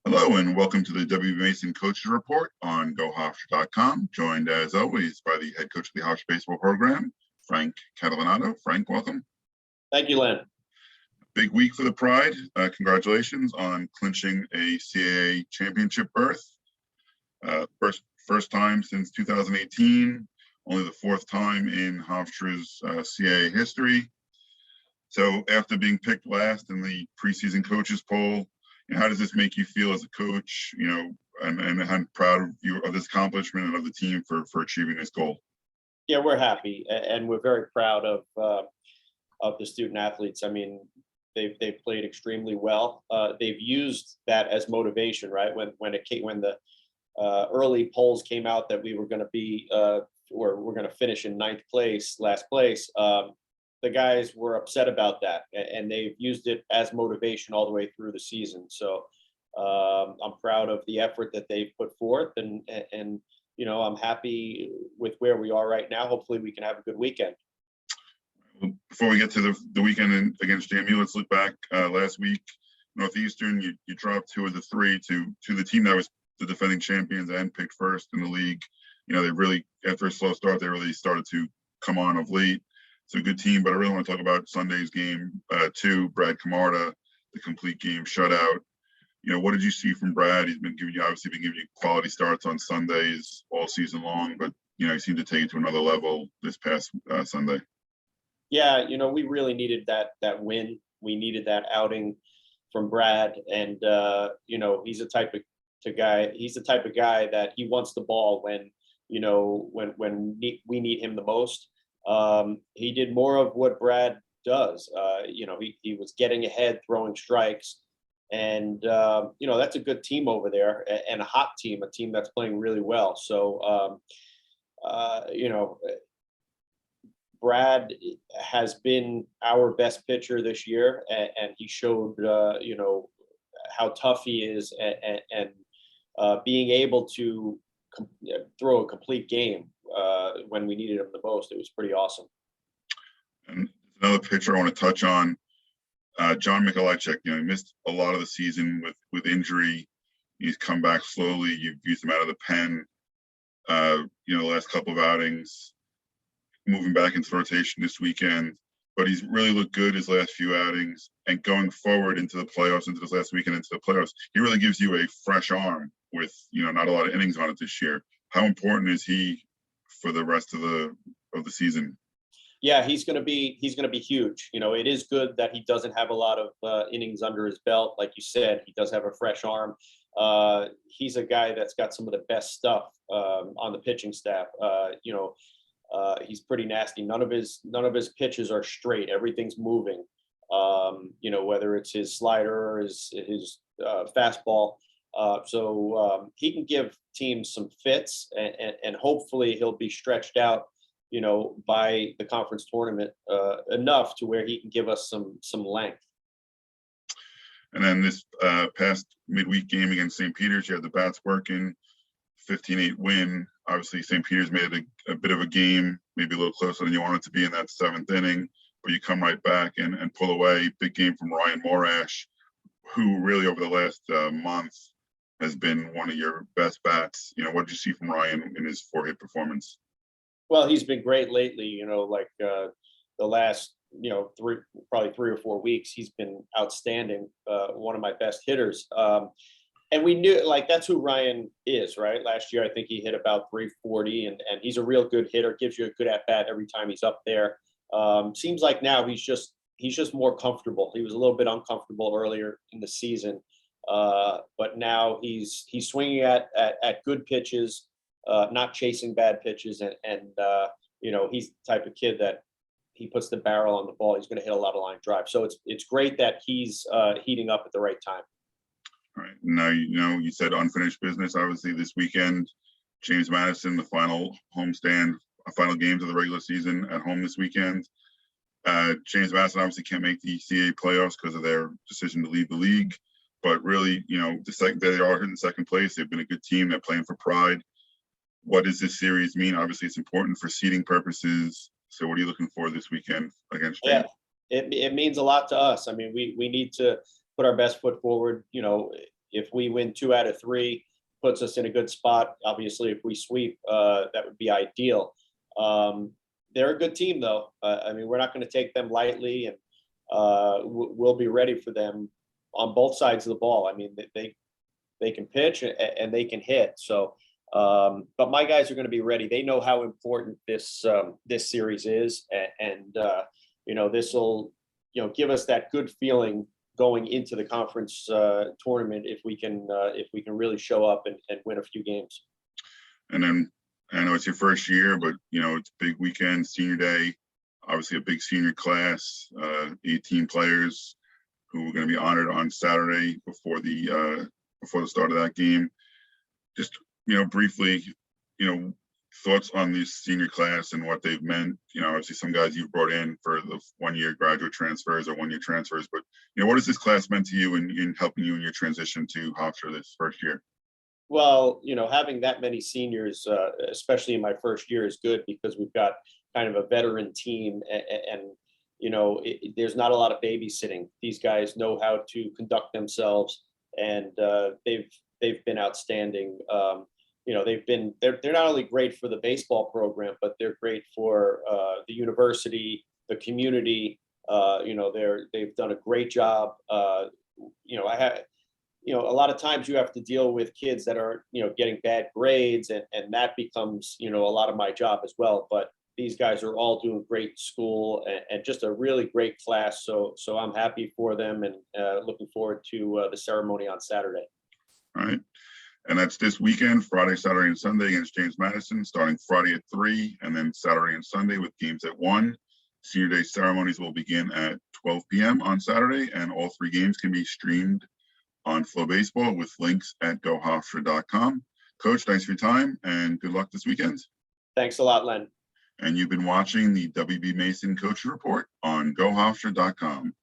Hello and welcome to the W. Mason Coaches Report on GoHofstra.com, joined as always by the head coach of the Hofstra baseball program, Frank Catalanotto. Frank, welcome. Thank you, Len. Big week for the Pride. Congratulations on clinching a CAA championship berth. First time since 2018, only the fourth time in Hofstra's CAA history. So after being picked last in the preseason coaches poll, how does this make you feel as a coach, and I'm proud of you of this accomplishment and of the team for achieving this goal? Yeah, we're happy and we're very proud of the student athletes. I mean, they've played extremely well. They've used that as motivation, right? When the early polls came out that we were going to be or we're going to finish in last place. The guys were upset about that, and they've used it as motivation all the way through the season. So I'm proud of the effort that they've put forth, and I'm happy with where we are right now. Hopefully we can have a good weekend. Before we get to the weekend against JMU, let's look back. Last week, Northeastern, you dropped 2 of the 3 to the team that was the defending champions and picked first in the league. They really, after a slow start, they really started to come on of late. It's a good team, but I really want to talk about Sunday's game too. Brad Camarda, the complete game shutout. What did you see from Brad? He's been giving you quality starts on Sundays all season long, but he seemed to take it to another level this past Sunday. Yeah, we really needed that win. We needed that outing from Brad, and he's the type of guy. He's the type of guy that he wants the ball when we need him the most. He did more of what Brad does. He was getting ahead, throwing strikes, and that's a good team over there, and a hot team, a team that's playing really well. So Brad has been our best pitcher this year, and he showed how tough he is, and being able to throw a complete game when we needed him the most. It was pretty awesome. And another pitcher I want to touch on, John Mikolajczyk. He missed a lot of the season with injury. He's come back slowly. You've used him out of the pen, the last couple of outings, moving back into rotation this weekend. But he's really looked good his last few outings, and going forward into the playoffs, into this last weekend into the playoffs, he really gives you a fresh arm with not a lot of innings on it this year. How important is he for the rest of the season? Yeah, he's going to be huge. It is good that he doesn't have a lot of innings under his belt. Like you said, he does have a fresh arm. He's a guy that's got some of the best stuff on the pitching staff. He's pretty nasty. None of his pitches are straight. Everything's moving. Whether it's his slider or his fastball. So he can give teams some fits, and hopefully he'll be stretched out, by the conference tournament enough to where he can give us some length. And then this past midweek game against St. Peter's, you had the bats working, 15-8 win. Obviously, St. Peter's made it a bit of a game, maybe a little closer than you wanted to be in that 7th inning, but you come right back and pull away. Big game from Ryan Morash, who really over the last month has been one of your best bats. What did you see from Ryan in his 4-hit performance? Well, he's been great lately. The last probably 3 or 4 weeks, he's been outstanding. One of my best hitters. And we knew, that's who Ryan is, right? Last year, I think he hit about 340, and he's a real good hitter. Gives you a good at bat every time he's up there. Seems like now he's just more comfortable. He was a little bit uncomfortable earlier in the season, but now he's swinging at good pitches, not chasing bad pitches, and he's the type of kid that he puts the barrel on the ball. He's going to hit a lot of line drive. So it's great that he's heating up at the right time. All right. Now, you said unfinished business, obviously, this weekend. James Madison, the final homestand, final games of the regular season at home this weekend. James Madison obviously can't make the CAA playoffs because of their decision to leave the league. But really, they are in second place. They've been a good team. They're playing for pride. What does this series mean? Obviously, it's important for seeding purposes. So what are you looking for this weekend against James? Yeah, it means a lot to us. I mean, we need to put our best foot forward. If we win 2 out of 3, puts us in a good spot. Obviously, if we sweep, that would be ideal. They're a good team, though. I mean, we're not going to take them lightly, and we'll be ready for them on both sides of the ball. I mean, they can pitch and they can hit. So, but my guys are going to be ready. They know how important this series is, and this will give us that good feeling going into the conference tournament if we can really show up and win a few games. And then I know it's your first year, but it's a big weekend, senior day, obviously a big senior class, 18 players who are going to be honored on Saturday before the start of that game. Just briefly, thoughts on this senior class and what they've meant. Obviously some guys you've brought in for the 1-year graduate transfers or 1-year transfers, but what has this class meant to you in helping you in your transition to Hofstra this first year? Well, having that many seniors, especially in my first year, is good because we've got kind of a veteran team, and there's not a lot of babysitting. These guys know how to conduct themselves, and they've been outstanding. They're not only great for the baseball program, but they're great for the university, the community. They've done a great job. A lot of times you have to deal with kids that are, getting bad grades, and that becomes, a lot of my job as well. But these guys are all doing great in school, and just a really great class. So I'm happy for them, and looking forward to the ceremony on Saturday. All right. And that's this weekend, Friday, Saturday, and Sunday against James Madison, starting Friday at 3, and then Saturday and Sunday with games at 1. Senior day ceremonies will begin at 12 p.m. on Saturday, and all 3 games can be streamed on Flow Baseball with links at gohofstra.com. Coach, thanks for your time, and good luck this weekend. Thanks a lot, Len. And you've been watching the WB Mason Coach Report on gohofstra.com.